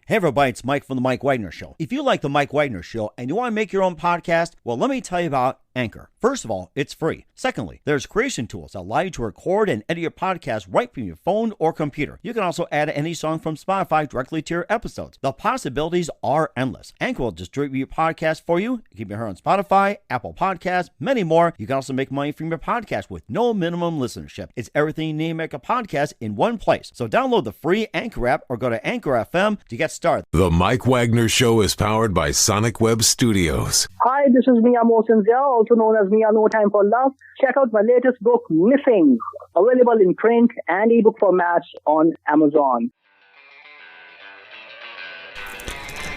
Hey everybody, it's Mike from The Mike Wagner Show. If you like The Mike Wagner Show and you want to make your own podcast, well, let me tell you about Anchor. First of all, it's free. Secondly, there's creation tools that allow you to record and edit your podcast right from your phone or computer. You can also add any song from Spotify directly to your episodes. The possibilities are endless. Anchor will distribute your podcast for you. You can be heard on Spotify, Apple Podcasts, many more. You can also make money from your podcast with no minimum listenership. It's everything you need to make a podcast in one place. So download the free Anchor app or go to Anchor FM to get started. The Mike Wagner Show is powered by Sonic Web Studios. Hi, this is Mia Mosensia, also known as Mia No Time for Love. Check out my latest book, Missing, available in print and ebook formats on Amazon.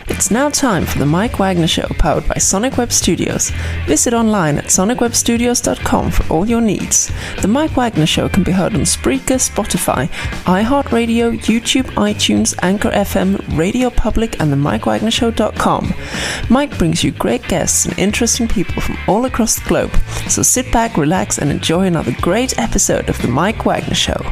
It's now time for the Mike Wagner Show, powered by Sonic Web Studios. Visit online at sonicwebstudios.com for all your needs. The Mike Wagner Show can be heard on Spreaker, Spotify, iHeartRadio, YouTube, iTunes, Anchor FM, Radio Public, and the MikeWagnerShow.com. Mike brings you great guests and interesting people from all across the globe. So sit back, relax, and enjoy another great episode of the Mike Wagner Show.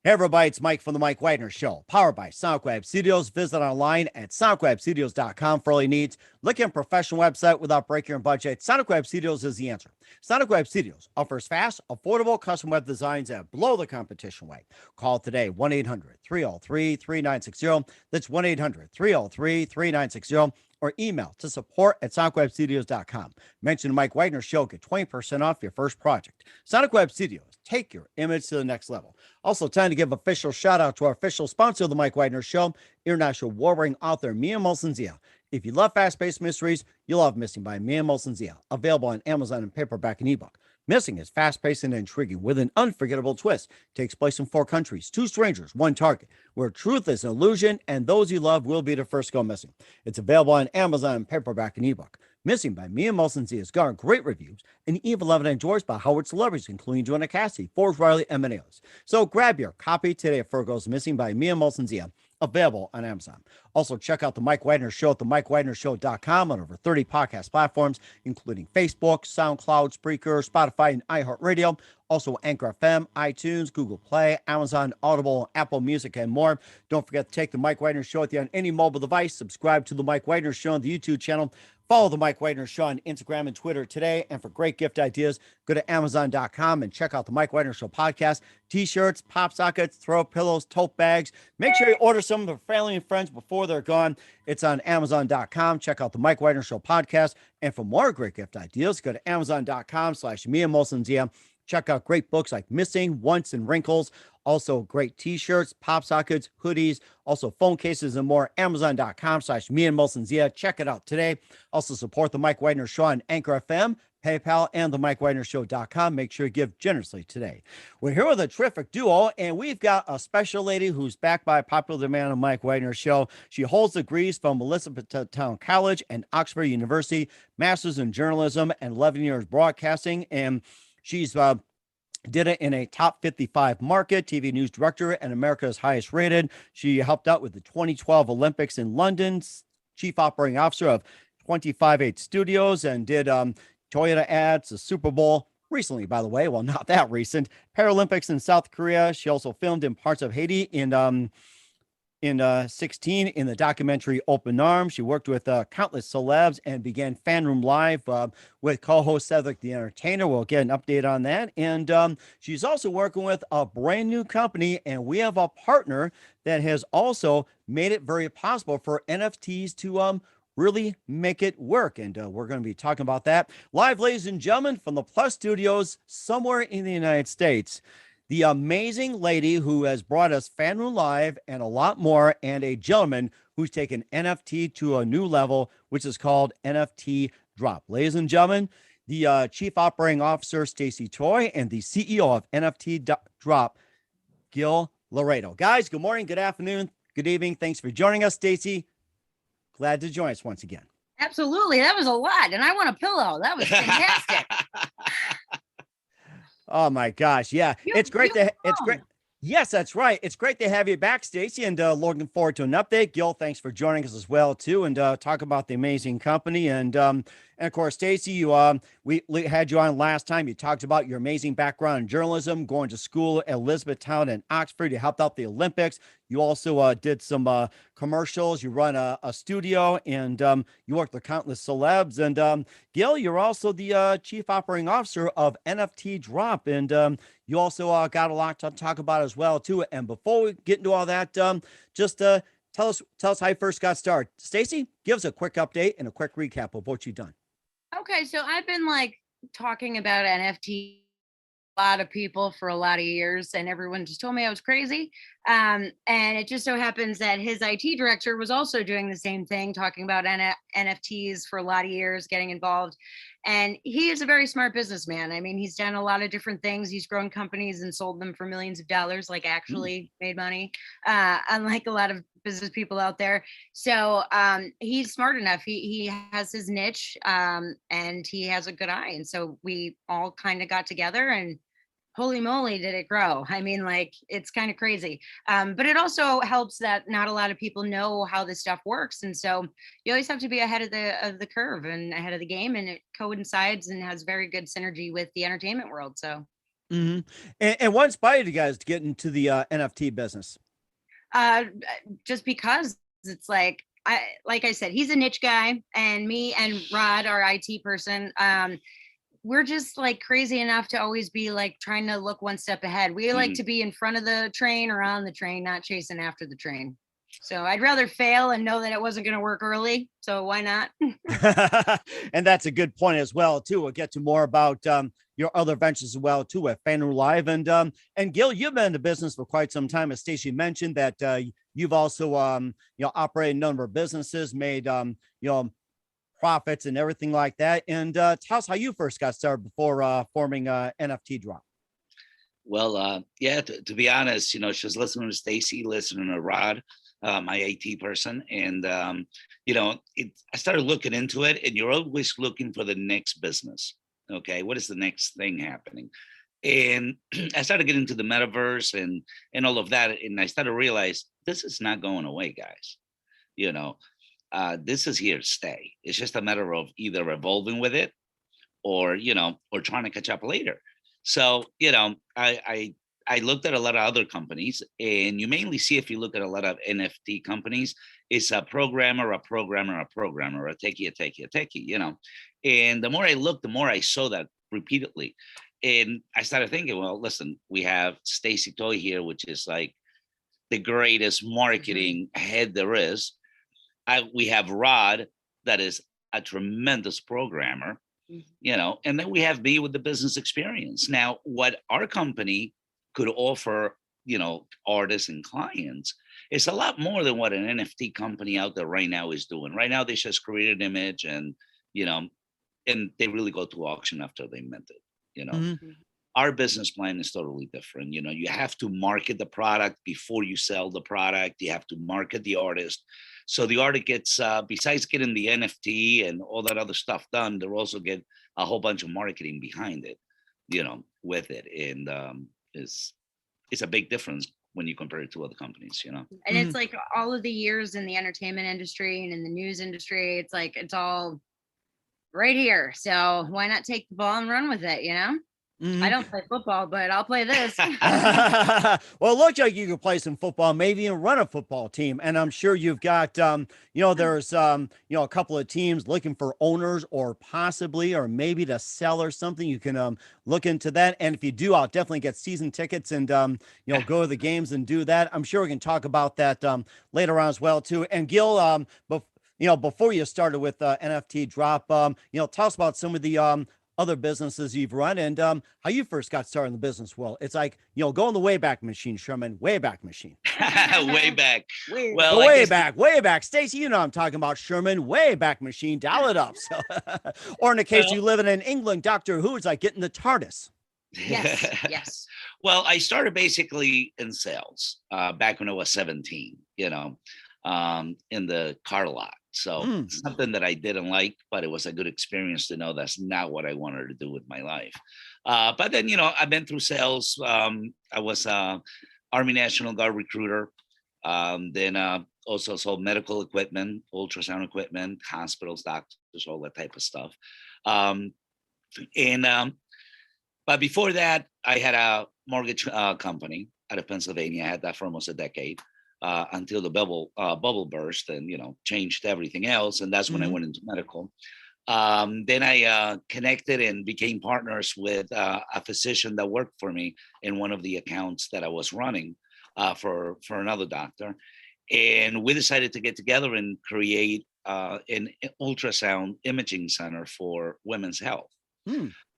Hey everybody, it's Mike from The Mike Wagner Show, powered by Sonic Web Studios. Visit online at sonicwebstudios.com for all your needs. Look at a professional website without breaking your budget. Sonic Web Studios is the answer. Sonic Web Studios offers fast, affordable custom web designs that blow the competition away. Call today, 1-800-303-3960. That's 1-800-303-3960. Or email to support@sonicwebstudios.com. Mention the Mike Wagner Show, get 20% off your first project. Sonic Web Studios, take your image to the next level. Also, time to give official shout out to our official sponsor of the Mike Wagner Show, international warring author Mia Mosensia. If you love fast-paced mysteries, you'll love Missing by Mia Mosensia, available on Amazon in paperback and ebook. Missing is fast-paced and intriguing with an unforgettable twist. Takes place in 4 countries, 2 strangers, 1 target, where truth is an illusion and those you love will be the first to go missing. It's available on Amazon in paperback and ebook. Missing by Mia Mosensia has garnered great reviews and even loved and enjoyed by Howard celebrities, including Joanna Cassidy, Forbes Riley, and many others. So grab your copy today of Fergo's Missing by Mia Mosensia, available on Amazon. Also, check out The Mike Wagner Show at themikewagnershow.com on over 30 podcast platforms, including Facebook, SoundCloud, Spreaker, Spotify, and iHeartRadio. Also, Anchor FM, iTunes, Google Play, Amazon, Audible, Apple Music, and more. Don't forget to take The Mike Wagner Show with you on any mobile device. Subscribe to The Mike Wagner Show on the YouTube channel. Follow The Mike Wagner Show on Instagram and Twitter today. And for great gift ideas, go to Amazon.com and check out The Mike Wagner Show podcast. T-shirts, pop sockets, throw pillows, tote bags. Make sure you order some of their family and friends before they're gone. It's on Amazon.com. Check out The Mike Wagner Show podcast. And for more great gift ideas, go to Amazon.com/Mia Mosensia. Check out great books like Missing, Once, and Wrinkles. Also great t-shirts, pop sockets, hoodies, also phone cases and more. Amazon.com/Mia Mosensia. Check it out today. Also support the Mike Wagner Show on Anchor FM, PayPal, and the MikeWagnerShow.com. Make sure you give generously today. We're here with a terrific duo, and we've got a special lady who's backed by popular demand on Mike Wagner Show. She holds degrees from Elizabethtown College and Oxford University, master's in journalism and 11 years broadcasting, and she's did it in a top 55 market, TV news director, and America's highest rated. She helped out with the 2012 Olympics in London, chief operating officer of 25/8 Studios, and did Toyota ads, the Super Bowl recently, by the way. Well, not that recent. Paralympics in South Korea. She also filmed in parts of Haiti in 16 in the documentary Open Arms. She worked with countless celebs and began Fan Room Live with co-host Cedric the Entertainer. We'll get an update on that. And she's also working with a brand new company, and we have a partner that has also made it very possible for NFTs to really make it work. And we're going to be talking about that live, ladies and gentlemen, from the Plus Studios somewhere in the United States. The amazing lady who has brought us Fan Room Live and a lot more, and a gentleman who's taken NFT to a new level, which is called NFT Drop. Ladies and gentlemen, the Chief Operating Officer, Stacey Toy, and the CEO of NFT Drop, Gil Laureiro. Guys, good morning, good afternoon, good evening. Thanks for joining us, Stacey. Glad to join us once again. Absolutely. That was a lot. And I want a pillow. That was fantastic. Oh my gosh. Yeah. It's great. It's great. Yes, that's right. It's great to have you back, Stacey, and looking forward to an update. Gil, thanks for joining us as well too, and talk about the amazing company. And of course, Stacey, we had you on last time. You talked about your amazing background in journalism, going to school at Elizabethtown and Oxford. You helped out the Olympics. You also did some commercials. You run a studio, and you work with countless celebs. And Gil, you're also the chief operating officer of NFT Drop, and you also got a lot to talk about as well too. And before we get into all that, just tell us how you first got started. Stacey, give us a quick update and a quick recap of what you've done. Okay, so I've been like talking about NFT a lot of people for a lot of years, and everyone just told me I was crazy. And it just so happens that his IT director was also doing the same thing, talking about NFTs for a lot of years, getting involved. And he is a very smart businessman. I mean, he's done a lot of different things. He's grown companies and sold them for millions of dollars, like actually made money, unlike a lot of business people out there. So he's smart enough. He has his niche, and he has a good eye. And so we all kind of got together, and holy moly, did it grow. I mean, like, it's kind of crazy. But it also helps that not a lot of people know how this stuff works. And so you always have to be ahead of the curve and ahead of the game. And it coincides and has very good synergy with the entertainment world. So Mm-hmm. And what inspired you guys to get into the NFT business? just because it's like I said, he's a niche guy, and me and Rod, our IT person, we're just like crazy enough to always be like trying to look one step ahead. We like to be in front of the train or on the train, not chasing after the train. So I'd rather fail and know that it wasn't going to work early. So why not? And that's a good point as well too. We'll get to more about your other ventures as well too at FanRoo Live. And Gil, you've been in the business for quite some time. As Stacey mentioned, that you've also operated a number of businesses, made profits and everything like that. And tell us how you first got started before forming NFT Drop. Well, yeah, to be honest, she was listening to Stacey, listening to Rod, my IT person. And, I started looking into it, and you're always looking for the next business. Okay. What is the next thing happening? And I started getting into the metaverse and all of that. And I started to realize this is not going away, guys. This is here to stay. It's just a matter of either evolving with it or trying to catch up later. So, I looked at a lot of other companies, and you mainly see, if you look at a lot of NFT companies, it's a programmer, a techie. And the more I looked, the more I saw that repeatedly. And I started thinking, well, listen, we have Stacey Toy here, which is like the greatest marketing head there is. We have Rod, that is a tremendous programmer, and then we have me with the business experience. Now, what our company could offer, artists and clients, is a lot more than what an NFT company out there right now is doing. Right now, they just create an image and they really go to auction after they mint it, Our business plan is totally different. You have to market the product before you sell the product. You have to market the artist. So the artist gets, besides getting the NFT and all that other stuff done, they'll also get a whole bunch of marketing behind it, with it. And it's a big difference when you compare it to other companies, And it's like all of the years in the entertainment industry and in the news industry, it's like, it's all right here. So why not take the ball and run with it, I don't play football, but I'll play this. Well, it looks like you could play some football, maybe even run a football team. And I'm sure you've got, there's, a couple of teams looking for owners or possibly, or maybe to sell or something. You can look into that. And if you do, I'll definitely get season tickets and, go to the games and do that. I'm sure we can talk about that later on as well, too. And Gil, before you started with NFT Drop, tell us about some of the other businesses you've run and how you first got started in the business world. It's like, go in the Wayback Machine, Sherman, Wayback Machine. Way back. Well, way back. Stacey, I'm talking about, Sherman, Wayback Machine, dial it up. So, or in the case you live in England, Doctor Who, it's like getting the TARDIS. Yes. Well, I started basically in sales back when I was 17, in the car lot. So something that I didn't like, but it was a good experience to know that's not what I wanted to do with my life. But then, I've been through sales. I was Army National Guard recruiter. Then also sold medical equipment, ultrasound equipment, hospitals, doctors, all that type of stuff. But before that, I had a mortgage company out of Pennsylvania. I had that for almost a decade until the bubble burst and, changed everything else. And that's when I went into medical. Then I connected and became partners with a physician that worked for me in one of the accounts that I was running for another doctor. And we decided to get together and create an ultrasound imaging center for women's health.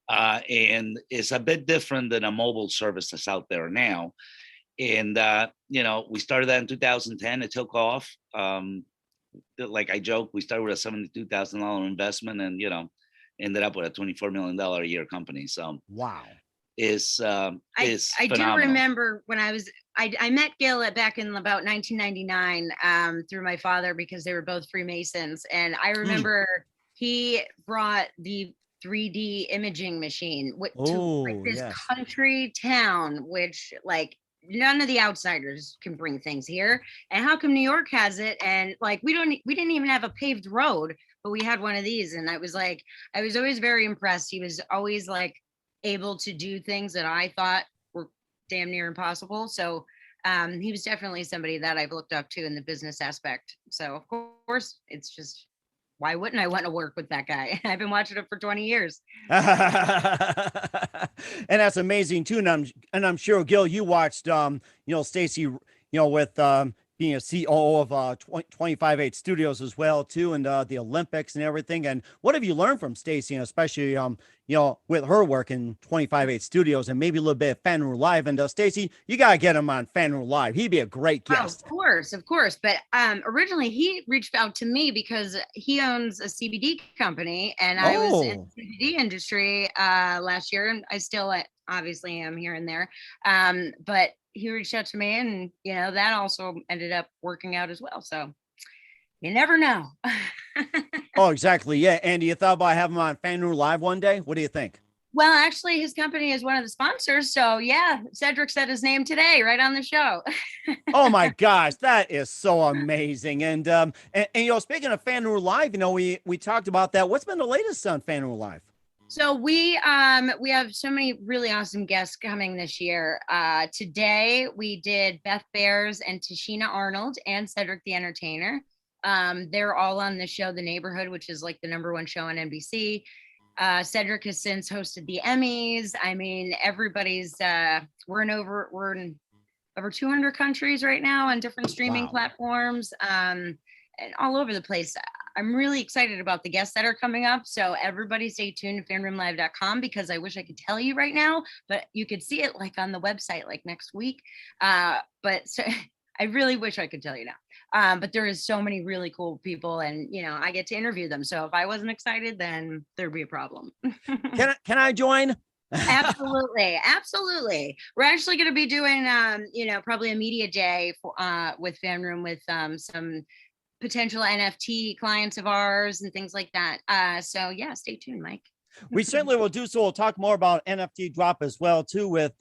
And it's a bit different than a mobile service that's out there now. And, we started that in 2010. It took off. Like I joke, we started with a $72,000 investment and, ended up with a $24 million a year company. So wow. I do remember when I met Gil back in about 1999 through my father because they were both Freemasons. And I remember he brought the 3D imaging machine to this country town, which none of the outsiders can bring things here. And how come New York has it? And we didn't even have a paved road, but we had one of these. And I was always very impressed. He was always able to do things that I thought were damn near impossible. So he was definitely somebody that I've looked up to in the business aspect. So of course, it's just, why wouldn't I want to work with that guy? I've been watching it for 20 years. And that's amazing too. And I'm sure, Gil, you watched, Stacey, with being a COO of 25/8 Studios as well too, and the Olympics and everything. And what have you learned from Stacey, and especially with her work in 25/8 Studios and maybe a little bit of FanRoo Live? And Stacey, you gotta get him on FanRoo Live. He'd be a great guest. Of course. But originally he reached out to me because he owns a CBD company, and I was in the CBD industry last year, and I still obviously am here and there. But he reached out to me, and that also ended up working out as well. So you never know. Oh, exactly. Yeah. Andy, you thought about having him on FanRoo Live one day? What do you think? Well, actually, his company is one of the sponsors. So yeah, Cedric said his name today, right on the show. Oh my gosh, that is so amazing. And speaking of FanRoo Live, we talked about that. What's been the latest on FanRoo Live? So we have so many really awesome guests coming this year. Today we did Beth Bears and Tashina Arnold and Cedric the Entertainer. They're all on the show The Neighborhood, which is the #1 show on NBC. Cedric has since hosted the Emmys. I mean, everybody's we're in over 200 countries right now on different streaming platforms, and all over the place. I'm really excited about the guests that are coming up. So everybody stay tuned to fanroomlive.com, because I wish I could tell you right now, but you could see it on the website next week. But so I really wish I could tell you now. But there is so many really cool people, and I get to interview them. So if I wasn't excited, then there'd be a problem. Can I join? Absolutely. We're actually going to be doing probably a media day with FanRoom with some potential NFT clients of ours and things like that. So yeah, stay tuned, Mike. We certainly will do so. We'll talk more about NFT Drop as well too with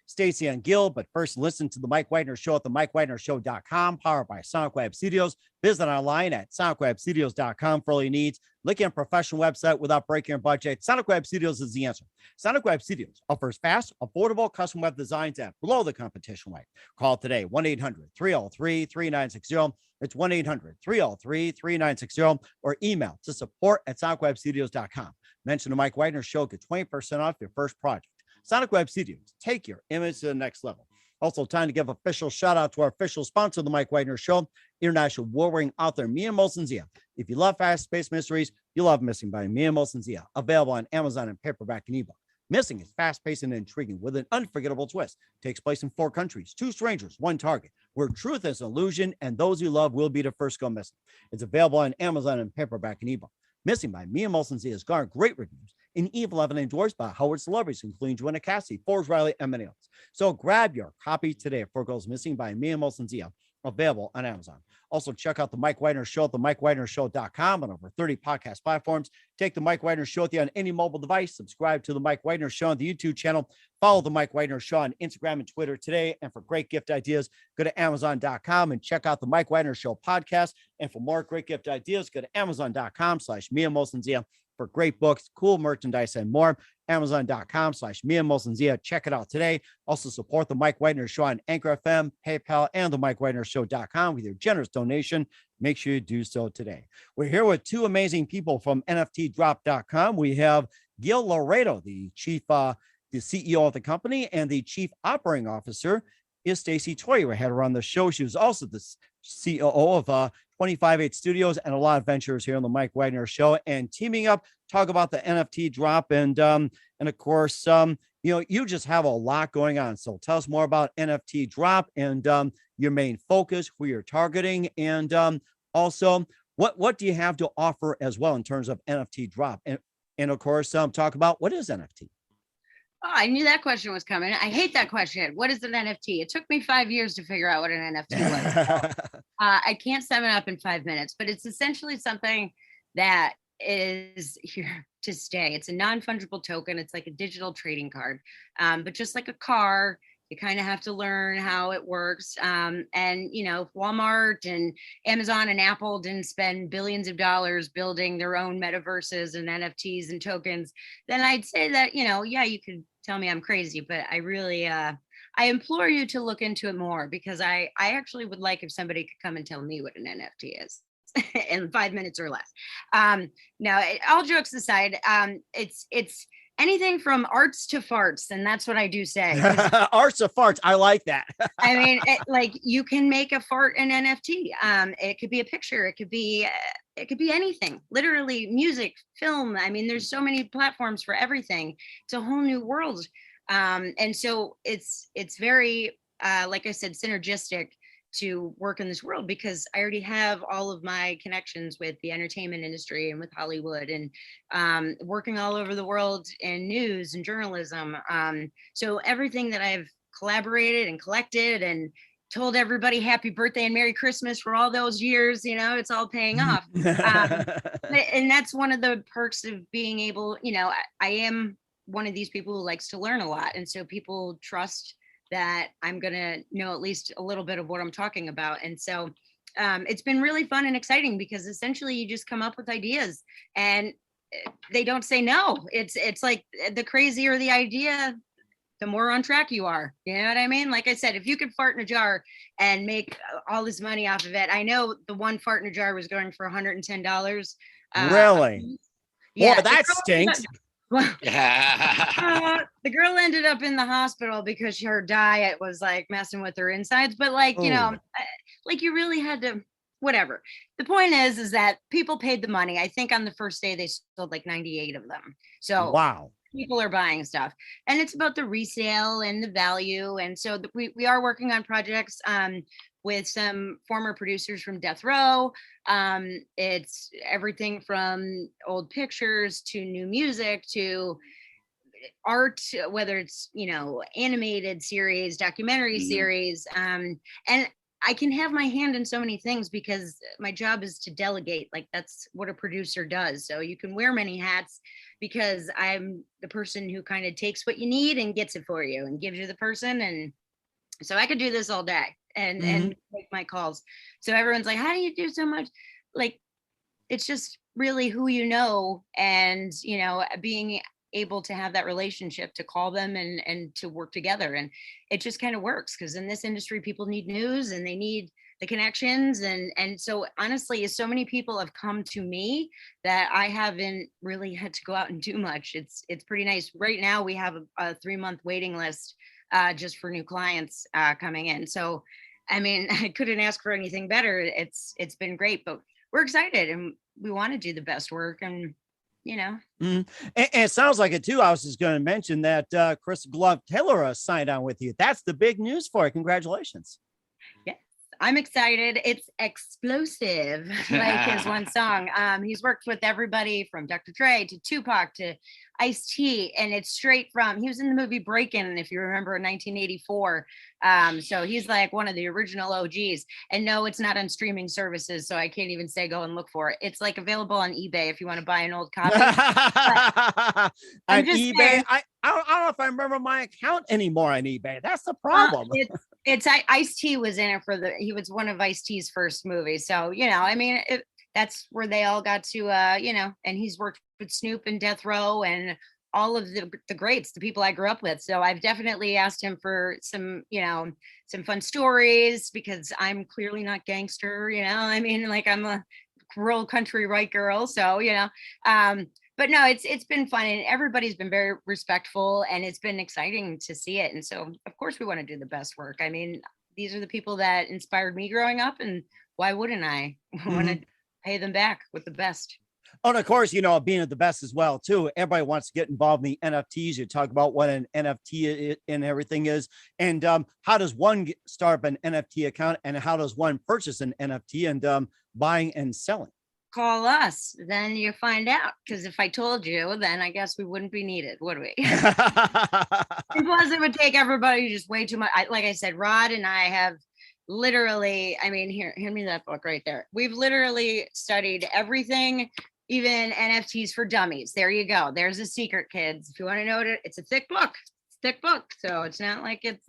Stacey and Gil. But first, listen to the Mike Wagner Show at the MikeWagnerShow.com, powered by Sonic Web Studios. Visit online at SonicWebStudios.com for all your needs. Looking at a professional website without breaking your budget? Sonic Web Studios is the answer. Sonic Web Studios offers fast, affordable custom web designs at below the competition rate. Call today, 1-800-303-3960. It's 1-800-303-3960, or email to support@SonicWebStudios.com. Mention the Mike Wagner Show, get 20% off your first project. Sonic Web Studios, take your image to the next level. Also, time to give official shout out to our official sponsor of the Mike Wagner Show, international war-wearing author Mia Molson-Zia. If you love fast-paced mysteries, you love Missing by Mia Molson-Zia. Available on Amazon and paperback and ebook. Missing is fast-paced and intriguing with an unforgettable twist. Takes place in 4 countries, 2 strangers, 1 target, where truth is an illusion and those you love will be the first go missing. It's available on Amazon and paperback and ebook. Missing by Mia Molson-Zia has garnered great reviews and even been endorsed by Howard celebrities, including Joanna Cassidy, Forbes Riley, and many others. So grab your copy today of 4 Girls Missing by Mia Molson-Zia. available on Amazon. Also, check out the Mike Wagner Show at themikewagnershow.com on over 30 podcast platforms. Take the Mike Wagner Show with you on any mobile device. Subscribe to the Mike Wagner Show on the YouTube channel. Follow the Mike Wagner Show on Instagram and Twitter today. And for great gift ideas, go to Amazon.com and check out the Mike Wagner Show podcast. And for more great gift ideas, go to Amazon.com/Mia Mosensia for great books, cool merchandise, and more. Amazon.com/Mia Mosensia. Check it out today. Also support the Mike Wagner Show on Anchor FM, PayPal, and the MikeWagnerShow.com with your generous donation. Make sure you do so today. We're here with two amazing people from NFTDrop.com. We have Gil Laureiro, the CEO of the company, and the chief operating officer is Stacey Toy. We had her on the show. She was also the COO of 25/8 Studios and a lot of ventures here on the Mike Wagner Show, and teaming up, talk about the NFT drop. And of course, you just have a lot going on. So tell us more about NFT drop and your main focus, who you're targeting, and also what do you have to offer as well in terms of NFT drop, and of course, talk about what is NFT. Oh, I knew that question was coming. I hate that question. What is an NFT? It took me 5 years to figure out what an NFT was. So, I can't sum it up in 5 minutes, but it's essentially something that is here to stay. It's a non-fungible token. It's like a digital trading card, but just like a car, you kind of have to learn how it works. And, if Walmart and Amazon and Apple didn't spend billions of dollars building their own metaverses and NFTs and tokens, then I'd say that, yeah, you could tell me I'm crazy, but I really, I implore you to look into it more, because I actually would like if somebody could come and tell me what an NFT is in 5 minutes or less. Now, all jokes aside, it's anything from arts to farts, and that's what I do say. Arts to farts, I like that. I mean, you can make a fart an NFT. It could be a picture. It could be anything. Literally, music, film. I mean, there's so many platforms for everything. It's a whole new world, and so it's very, like I said, synergistic to work in this world, because I already have all of my connections with the entertainment industry and with Hollywood, and working all over the world in news and journalism. So everything that I've collaborated and collected and told everybody happy birthday and Merry Christmas for all those years, it's all paying off. And that's one of the perks of being able, I am one of these people who likes to learn a lot. And so people trust that I'm going to know at least a little bit of what I'm talking about. And so it's been really fun and exciting, because essentially you just come up with ideas and they don't say no. It's like the crazier the idea, the more on track you are. You know what I mean? Like I said, if you could fart in a jar and make all this money off of it, I know the one fart in a jar was going for $110. Really? Yeah, well, that stinks. The girl ended up in the hospital because her diet was like messing with her insides, but you really had to, whatever. The point is that people paid the money. I think on the first day they sold like 98 of them. So wow, people are buying stuff, and it's about the resale and the value. And so we are working on projects with some former producers from Death Row. It's everything from old pictures to new music to art, whether it's, animated series, documentary series. And I can have my hand in so many things because my job is to delegate. Like, that's what a producer does. So you can wear many hats, because I'm the person who kind of takes what you need and gets it for you and gives you the person. And so I could do this all day and make my calls. So everyone's like, how do you do so much? Like, it's just really who you know, and being able to have that relationship to call them and to work together. And it just kind of works, because in this industry, people need news and they need the connections. And so honestly, so many people have come to me that I haven't really had to go out and do much. It's pretty nice. Right now we have a 3-month waiting list just for new clients coming in. So, I mean, I couldn't ask for anything better. It's been great, but we're excited and we want to do the best work. And and it sounds like it too. I was just going to mention that Chris Glove Taylor signed on with you. That's the big news for you. Congratulations. Yes, I'm excited. It's explosive, like his one song. He's worked with everybody from Dr. Dre to Tupac to Ice-T, and it's straight from, he was in the movie Breakin', if you remember, in 1984. So he's like one of the original OGs. And no, it's not on streaming services, so I can't even say go and look for it. It's like available on eBay if you want to buy an old copy. On eBay, saying, I don't know if I remember my account anymore on eBay. That's the problem. It's Ice-T was in it he was one of Ice-T's first movies. So, I mean, that's where they all got to, and he's worked with Snoop and Death Row and all of the greats, the people I grew up with. So I've definitely asked him for some fun stories, because I'm clearly not gangster, I mean, like, I'm a rural country white girl. So, but no, it's been fun, and everybody's been very respectful, and it's been exciting to see it. And so of course we want to do the best work. I mean, these are the people that inspired me growing up, and why wouldn't I want to pay them back with the best? Oh, and of course, being at the best as well, too. Everybody wants to get involved in the NFTs. You talk about what an NFT and everything is. And how does one start up an NFT account, and how does one purchase an NFT and buying and selling? Call us, then you find out. Because if I told you, then I guess we wouldn't be needed, would we? And plus, it would take everybody just way too much. Like I said, Rod and I have literally, I mean, hand me that book right there. We've literally studied everything, even NFTs for dummies. There you go. There's a secret, kids. If you want to know it, it's a thick book. It's a thick book. So it's not like it's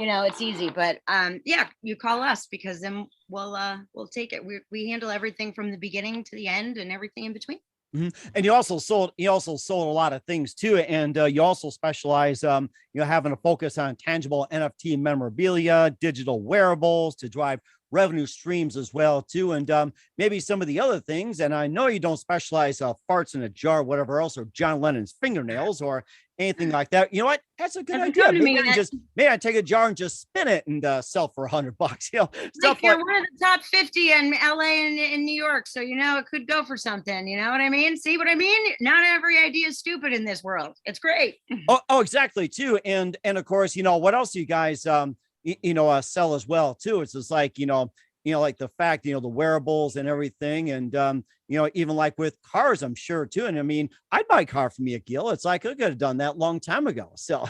it's easy. But yeah, you call us, because then we'll take it. We handle everything from the beginning to the end and everything in between. And you also sold a lot of things too. And you also specialize, having a focus on tangible NFT memorabilia, digital wearables to drive revenue streams as well too. And maybe some of the other things. And I know you don't specialize farts in a jar, whatever else, or John Lennon's fingernails or anything like that. You know what? That's a good idea. Maybe I take a jar and just spin it and sell for $100. Like you're one of the top 50 in LA and in New York. So, it could go for something. You know what I mean? See what I mean? Not every idea is stupid in this world. It's great. Oh, exactly too. And of course, what else you guys, sell as well too. It's just like, like the fact, the wearables and everything. And, even like with cars, I'm sure too. And I mean, I'd buy a car from me, Gil. It's like, I could have done that a long time ago. So,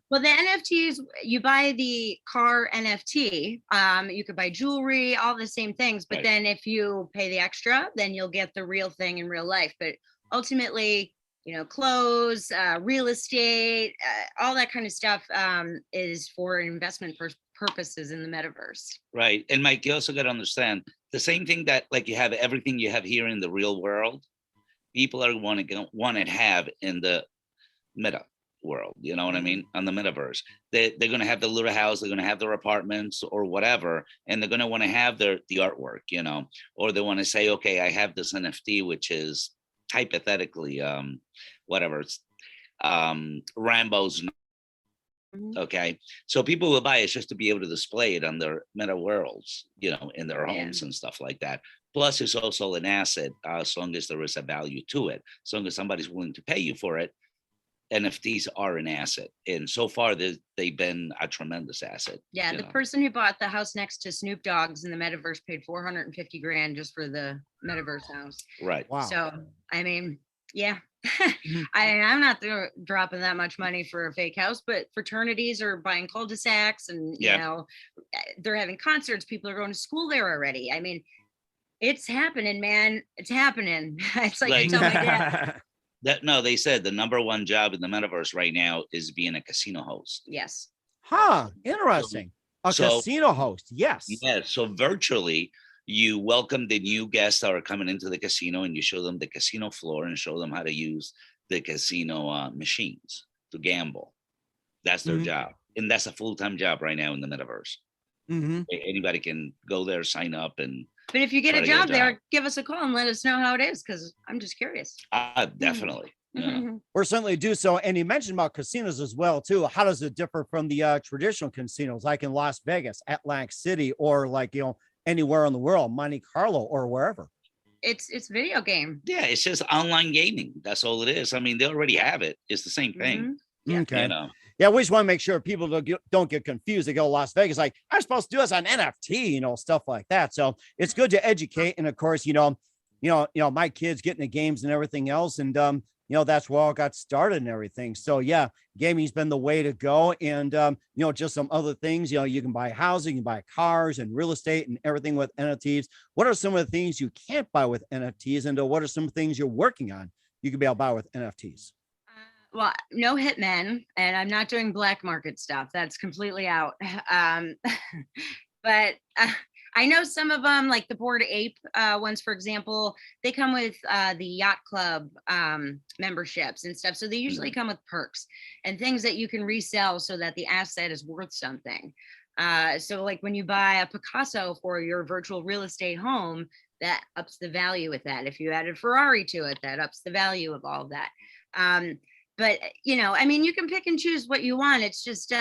well, the NFTs, you buy the car NFT, you could buy jewelry, all the same things. But then if you pay the extra, then you'll get the real thing in real life. But ultimately, clothes, real estate, all that kind of stuff is for investment purposes in the metaverse. Right. And Mike, you also got to understand the same thing that, like, you have everything you have here in the real world, people are want to have in the meta world. You know what I mean? On the metaverse, they're going to have the little house, they're going to have their apartments or whatever, and they're going to want to have the artwork, or they want to say, okay, I have this NFT, which is hypothetically whatever, it's Rambo's. Okay, so people will buy it just to be able to display it on their meta worlds, in their homes and stuff like that. Plus, it's also an asset, as long as there is a value to it. As long as somebody's willing to pay you for it, NFTs are an asset, and so far they've been a tremendous asset. Yeah, the person who bought the house next to Snoop Dogg's in the metaverse paid $450,000 just for the metaverse house. Right. Wow. So I mean, yeah. I'm not dropping that much money for a fake house, but fraternities are buying cul-de-sacs, and they're having concerts. People are going to school there already. I mean, it's happening, man. It's happening. It's like I tell my dad. They said the number one job in the metaverse right now is being a casino host. Yes. Interesting. Casino host. Yes. Yeah. So virtually, you welcome the new guests that are coming into the casino, and you show them the casino floor and show them how to use the casino machines to gamble. That's their job. And that's a full-time job right now in the metaverse. Anybody can go there, sign up. But if you get a job there, give us a call and let us know how it is, because I'm just curious. Definitely. Yeah. We're certainly do so. And you mentioned about casinos as well too. How does it differ from the traditional casinos, like in Las Vegas, Atlantic City, or like, anywhere in the world, Monte Carlo or wherever? It's video game. Yeah, it's just online gaming. That's all it is. I mean, they already have it. It's the same thing. Okay. Yeah, we just want to make sure people don't get confused. They go to Las Vegas, like, I'm supposed to do this on NFT, stuff like that. So it's good to educate. And of course, my kids getting the games and everything else. And, that's where all got started and everything. So yeah, gaming's been the way to go. And, just some other things, you can buy housing, you can buy cars and real estate and everything with NFTs. What are some of the things you can't buy with NFTs? And what are some things you're working on you can be able to buy with NFTs? Well, no hitmen, and I'm not doing black market stuff. That's completely out. But I know some of them, like the Bored Ape ones, for example, they come with the Yacht Club memberships and stuff. So they usually come with perks and things that you can resell so that the asset is worth something. So like when you buy a Picasso for your virtual real estate home, that ups the value with that. If you add a Ferrari to it, that ups the value of all of that. But, you can pick and choose what you want. It's just,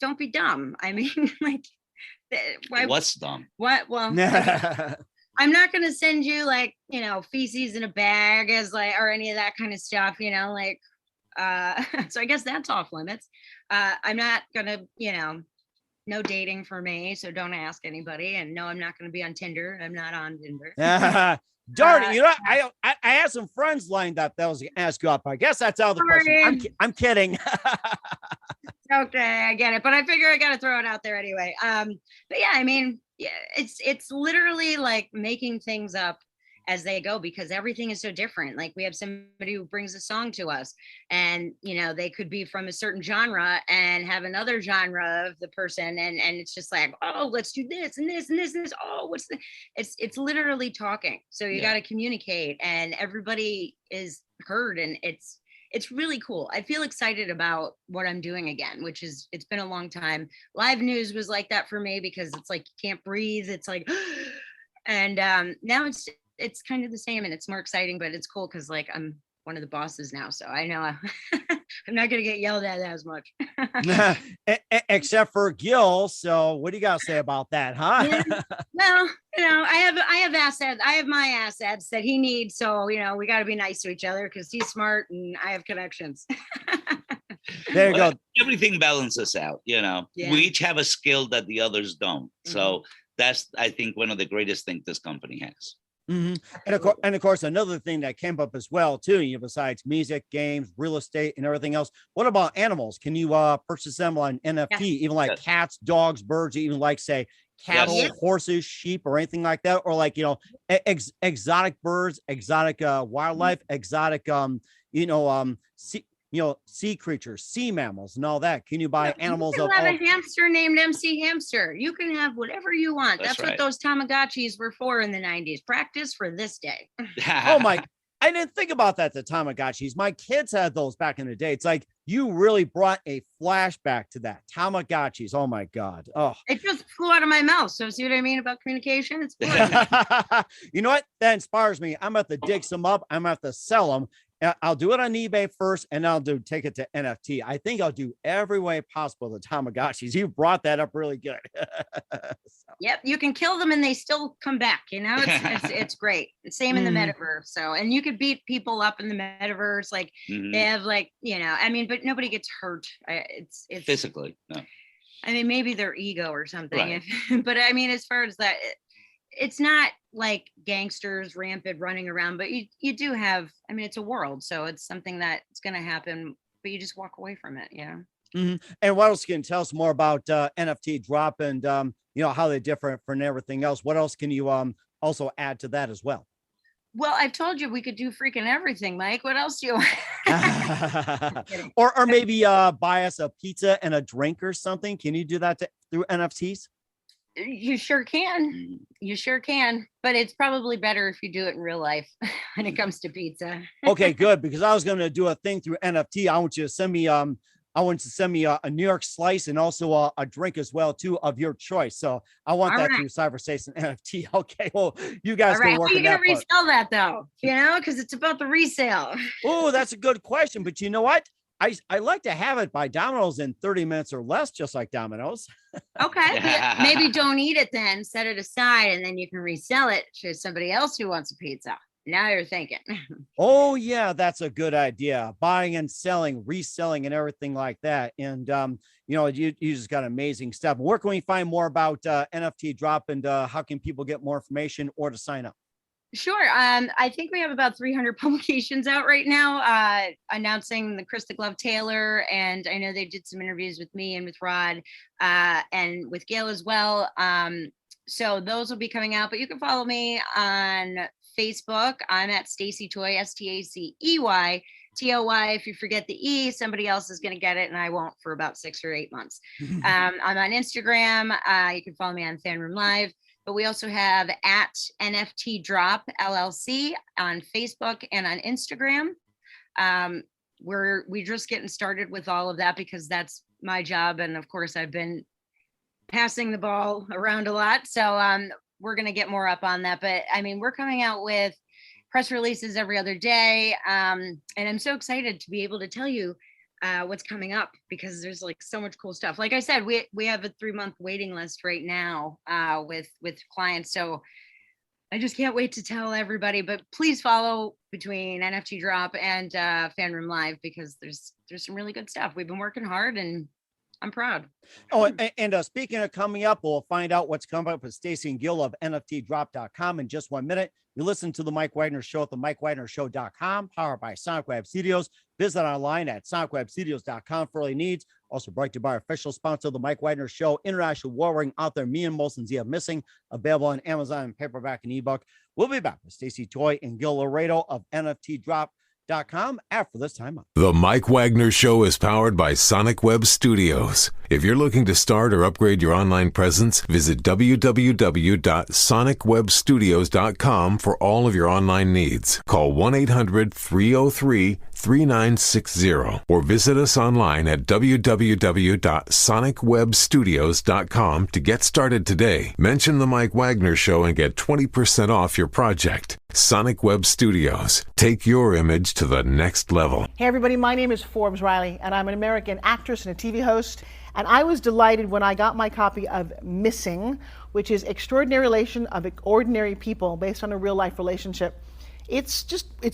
don't be dumb. I mean, like, what's dumb? What? Well, I'm not going to send you feces in a bag or any of that kind of stuff, so I guess that's off limits. I'm not going to, no dating for me. So don't ask anybody. And no, I'm not going to be on Tinder. I'm not on Tinder. Darn it. I had some friends lined up that was going to ask you up. I guess that's out of the question. I'm kidding. Okay, I get it. But I figure I got to throw it out there anyway. But yeah, it's literally like making things up as they go because everything is so different. Like we have somebody who brings a song to us and, they could be from a certain genre and have another genre of the person. And it's just like, oh, let's do this and this and this and this. Oh, what's the, it's literally talking. So you got to communicate and everybody is heard and it's really cool. I feel excited about what I'm doing again, which is, it's been a long time. Live news was like that for me because it's like, you can't breathe. It's like, and now it's kind of the same and it's more exciting, but it's cool because like I'm one of the bosses now. So I know I'm not going to get yelled at as much. Except for Gil. So what do you got to say about that, huh? Yeah. Well, I have assets. I have my assets that he needs. So, we got to be nice to each other because he's smart and I have connections. There you go. Everything balances out, Yeah. We each have a skill that the others don't. Mm-hmm. So that's, I think, one of the greatest things this company has. Mm-hmm. And of course, another thing that came up as well, too, besides music, games, real estate, and everything else. What about animals? Can you purchase them on NFT, even like cats, dogs, birds, even like, say, cattle, horses, sheep, or anything like that? Or like, exotic birds, exotic wildlife, exotic, sea creatures, sea mammals, and all that. Can you buy animals? You can have a hamster named MC Hamster. You can have whatever you want. That's right. What those Tamagotchis were for in the 90s. Practice for this day. Oh my! I didn't think about that. The Tamagotchis. My kids had those back in the day. It's like you really brought a flashback to that. Tamagotchis. Oh my God. Oh, it just flew out of my mouth. So see what I mean about communication? It's you know what? That inspires me. I'm about to dig some up. I'm about to sell them. I'll do it on eBay first, and I'll take it to NFT. I think I'll do every way possible the Tamagotchis. You brought that up really good. Yep, you can kill them and they still come back. It's great. It's same in the metaverse. So, and you could beat people up in the metaverse. Like they have but nobody gets hurt. It's physically. No. Maybe their ego or something. Right. But as far as that. It's not like gangsters rampant running around, but you do have, it's a world. So it's something that it's going to happen, but you just walk away from it. Mm-hmm. And what else can you tell us more about NFT Drop and, how they differ from everything else? What else can you also add to that as well? Well, I've told you we could do freaking everything, Mike. What else do you want? or maybe buy us a pizza and a drink or something. Can you do that through NFTs? You sure can. You sure can. But it's probably better if you do it in real life when it comes to pizza. Okay, good. Because I was going to do a thing through NFT. I want you to send me a New York slice and also a drink as well, too, of your choice. So I want that through CyberSpace and NFT. Okay, well, you guys can work on that. How are you going to resell that, though? Because it's about the resale. Oh, that's a good question. But you know what? I like to have it by Domino's in 30 minutes or less, just like Domino's. Okay. Maybe don't eat it then, set it aside, and then you can resell it to somebody else who wants a pizza. Now you're thinking. Oh yeah, that's a good idea. Buying and selling, reselling, and everything like that. And you just got amazing stuff. Where can we find more about NFT Drop, and how can people get more information or to sign up? Sure. I think we have about 300 publications out right now, announcing the Krista Glove Taylor, and I know they did some interviews with me and with Rod, and with Gail as well. So those will be coming out, but you can follow me on Facebook. I'm at Stacey Toy, STACEY TOY. If you forget the E, somebody else is going to get it, and I won't for about 6 or 8 months. I'm on Instagram. You can follow me on Fanroom Live. But we also have at NFT Drop LLC on Facebook and on Instagram. We're just getting started with all of that because that's my job. And of course, I've been passing the ball around a lot. So we're going to get more up on that. But I mean, we're coming out with press releases every other day. And I'm so excited to be able to tell you what's coming up, because there's like so much cool stuff. Like I said, we have a 3-month waiting list right now with clients. So I just can't wait to tell everybody, but please follow between NFT Drop and Fanroom Live, because there's some really good stuff. We've been working hard and I'm proud. Oh, and speaking of coming up, we'll find out what's coming up with Stacey and Gil of NFTDrop.com in just 1 minute. You listen to the Mike Wagner Show at the MikeWagnerShow.com, powered by Sonic Web Studios. Visit online at SonicWebStudios.com for all your needs. Also brought to you by our official sponsor of the Mike Wagner Show, international warring author Me and Molson Zia Missing, available on Amazon and paperback and ebook. We'll be back with Stacey Toy and Gil Laureiro of NFTDrop.com after this time up. The Mike Wagner Show is powered by Sonic Web Studios. If you're looking to start or upgrade your online presence, visit www.sonicwebstudios.com for all of your online needs. Call 1-800-303-3960 or visit us online at www.sonicwebstudios.com to get started today. Mention the Mike Wagner Show and get 20% off your project. Sonic Web Studios. Take your image to the next level. Hey everybody, my name is Forbes Riley, and I'm an American actress and a TV host. And I was delighted when I got my copy of Missing, which is Extraordinary Relation of Ordinary People based on a real life relationship. It's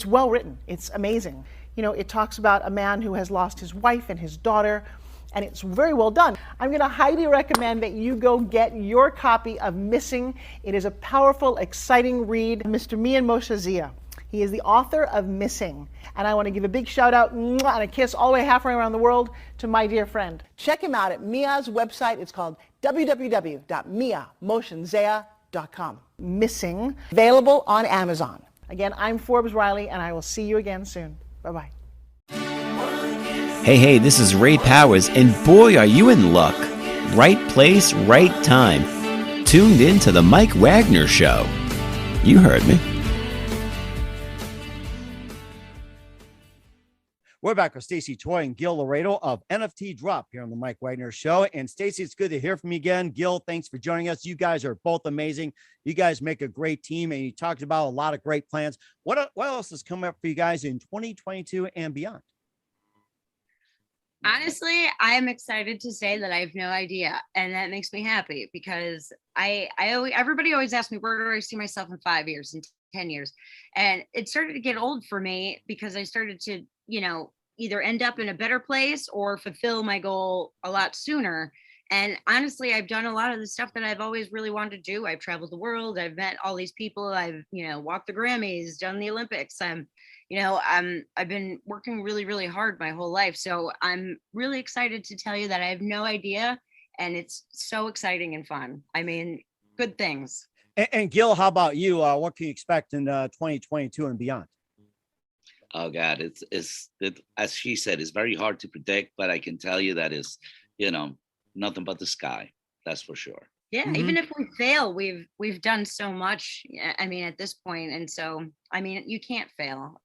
well written. It's amazing. You know, it talks about a man who has lost his wife and his daughter, and it's very well done. I'm going to highly recommend that you go get your copy of Missing. It is a powerful, exciting read. Mr. Mian Moshe Zia. He is the author of Missing. And I want to give a big shout out and a kiss all the way halfway around the world to my dear friend. Check him out at Mia's website. It's called www.miamotionzea.com. Missing, available on Amazon. Again, I'm Forbes Riley, and I will see you again soon. Bye-bye. Hey, this is Ray Powers, and boy, are you in luck. Right place, right time. Tuned in to the Mike Wagner Show. You heard me. We're back with Stacey Toy and Gil Laureiro of NFT Drop here on the Mike Wagner Show. And Stacey, it's good to hear from you again. Gil, thanks for joining us. You guys are both amazing. You guys make a great team, and you talked about a lot of great plans. What else is coming up for you guys in 2022 and beyond? Honestly, I'm excited to say that I have no idea, and that makes me happy, because everybody always asks me, where do I see myself in 5 years, in 10 years? And it started to get old for me, because I started to, either end up in a better place or fulfill my goal a lot sooner. And honestly, I've done a lot of the stuff that I've always really wanted to do. I've traveled the world. I've met all these people. I've, walked the Grammys, done the Olympics. I've been working really, really hard my whole life. So I'm really excited to tell you that I have no idea. And it's so exciting and fun. I mean, good things. And Gil, how about you? What can you expect in 2022 and beyond? Oh God, it's as she said, it's very hard to predict, but I can tell you that is, nothing but the sky. That's for sure. Yeah, Mm-hmm. Even if we fail, we've done so much. I mean, at this point, and so I mean, you can't fail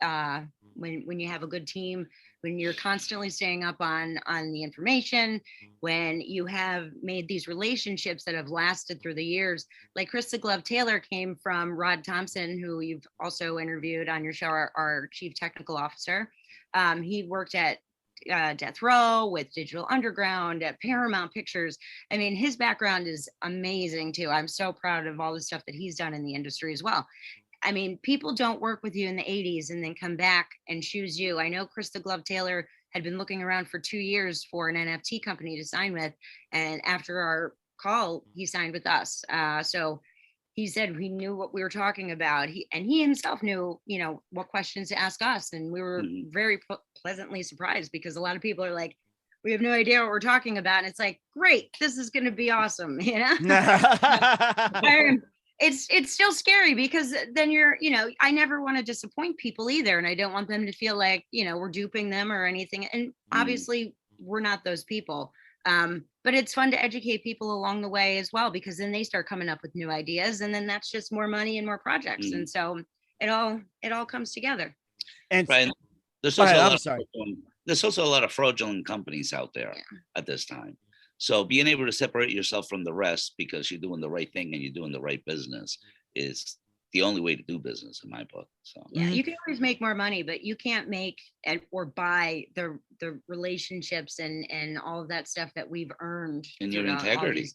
when you have a good team, when you're constantly staying up on the information, when you have made these relationships that have lasted through the years. Like Krista Glove Taylor came from Rod Thompson, who you've also interviewed on your show, our chief technical officer. He worked at Death Row, with Digital Underground, at Paramount Pictures. I mean, his background is amazing too. I'm so proud of all the stuff that he's done in the industry as well. I mean, people don't work with you in the 80s and then come back and choose you. I know Chris the Glove Taylor had been looking around for 2 years for an NFT company to sign with. And after our call, he signed with us. So he said he knew what we were talking about. He himself knew, what questions to ask us. And we were very pleasantly surprised, because a lot of people are like, we have no idea what we're talking about. And it's like, great, this is going to be awesome. It's still scary, because then I never want to disappoint people either. And I don't want them to feel like, we're duping them or anything. And obviously we're not those people. But it's fun to educate people along the way as well, because then they start coming up with new ideas, and then that's just more money and more projects. And so it all comes together. And Brian, there's also a lot of fraudulent companies out there at this time. So being able to separate yourself from the rest because you're doing the right thing and you're doing the right business is the only way to do business in my book. So you can always make more money, but you can't make or buy the relationships and all of that stuff that we've earned. And your integrity.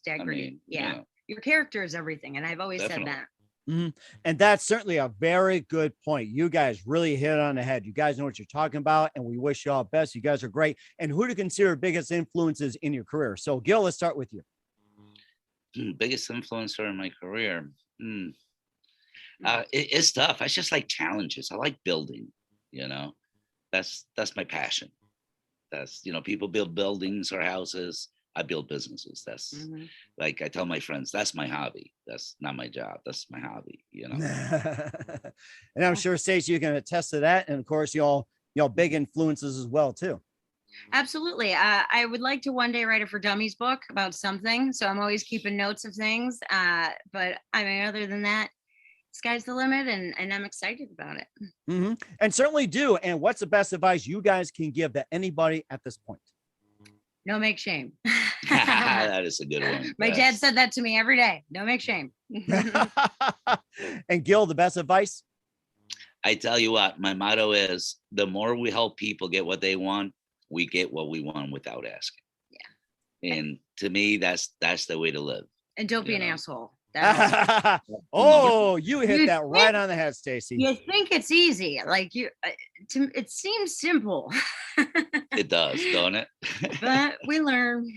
Your character is everything. And I've always said that. And that's certainly a very good point. You guys really hit it on the head. You guys know what you're talking about, and we wish you all best. You guys are great. And who do you consider biggest influences in your career? So Gil, let's start with you. Biggest influencer in my career. It's tough. I just like challenges. I like building, that's my passion. That's, people build buildings or houses. I build businesses. That's like, I tell my friends, that's my hobby. That's not my job. That's my hobby, And I'm sure, Stacey, you can attest to that. And of course, y'all big influences as well, too. Absolutely. I would like to one day write a For Dummies book about something. So I'm always keeping notes of things. But I mean, other than that, sky's the limit, and I'm excited about it. And certainly do. And what's the best advice you guys can give to anybody at this point? No make shame. That is a good one. My dad said that to me every day. No make shame. And Gil, the best advice? I tell you what, my motto is, the more we help people get what they want, we get what we want without asking. Yeah. And to me, that's the way to live. And don't be an asshole. Oh, you hit that right on the head, Stacey. You think it's easy. Like it seems simple. It does, don't it? But we learn.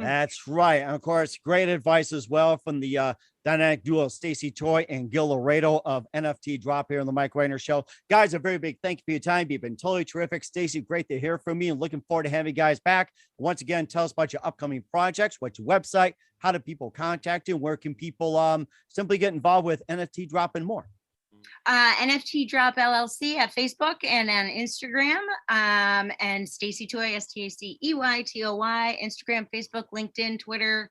That's right. And of course, great advice as well from the dynamic duo Stacey Toy and Gil Laureiro of NFT Drop here on the Mike Wagner Show. Guys, a very big thank you for your time. You've been totally terrific. Stacey, great to hear from you, and looking forward to having you guys back. Once again, tell us about your upcoming projects, what's your website, how do people contact you, and where can people simply get involved with NFT Drop and more? NFT Drop LLC at Facebook and on Instagram, and Stacey Toy, STACEYTOY, Instagram, Facebook, LinkedIn, Twitter.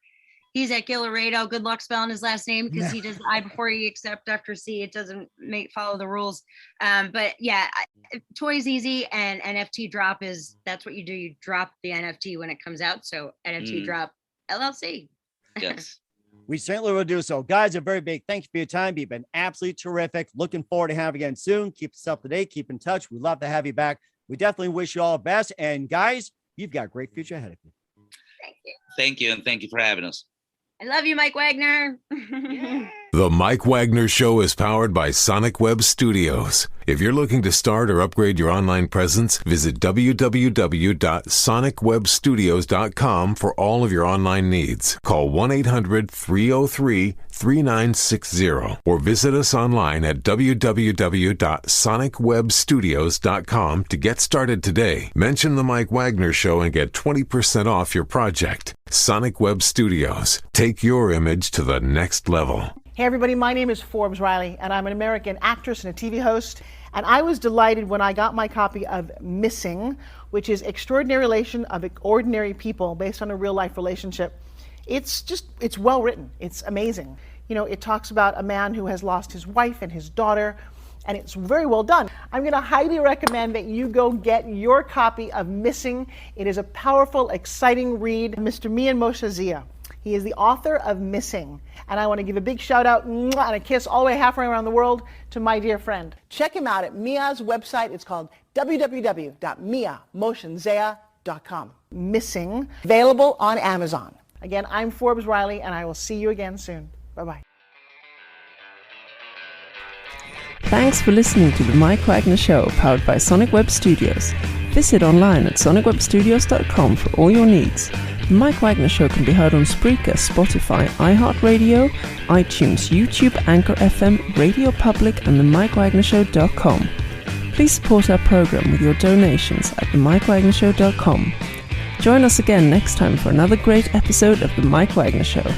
He's at Gil Laureiro. Good luck spelling his last name, because he does I before E except after C. It doesn't follow the rules. But yeah, Toy's easy, and NFT Drop that's what you do. You drop the NFT when it comes out. So NFT Drop LLC. Yes. We certainly will do so. Guys, a very big thank you for your time. You've been absolutely terrific. Looking forward to having you again soon. Keep us up to date. Keep in touch. We'd love to have you back. We definitely wish you all the best. And guys, you've got a great future ahead of you. Thank you. Thank you. And thank you for having us. I love you, Mike Wagner. The Mike Wagner Show is powered by Sonic Web Studios. If you're looking to start or upgrade your online presence, visit www.sonicwebstudios.com for all of your online needs. Call 1-800-303-3960 or visit us online at www.sonicwebstudios.com to get started today. Mention the Mike Wagner Show and get 20% off your project. Sonic Web Studios. Take your image to the next level. Hey everybody, my name is Forbes Riley, and I'm an American actress and a TV host. And I was delighted when I got my copy of Missing, which is Extraordinary Relation of Ordinary People based on a real life relationship. It's well written. It's amazing. It talks about a man who has lost his wife and his daughter, and it's very well done. I'm going to highly recommend that you go get your copy of Missing. It is a powerful, exciting read. Mr. Mian Moshe Zia. He is the author of Missing. And I want to give a big shout out and a kiss all the way halfway around the world to my dear friend. Check him out at Mia's website. It's called www.miamotionzea.com. Missing, available on Amazon. Again, I'm Forbes Riley, and I will see you again soon. Bye-bye. Thanks for listening to The Mike Wagner Show, powered by Sonic Web Studios. Visit online at sonicwebstudios.com for all your needs. The Mike Wagner Show can be heard on Spreaker, Spotify, iHeartRadio, iTunes, YouTube, Anchor FM, Radio Public, and themikewagnershow.com. Please support our program with your donations at themikewagnershow.com. Join us again next time for another great episode of The Mike Wagner Show.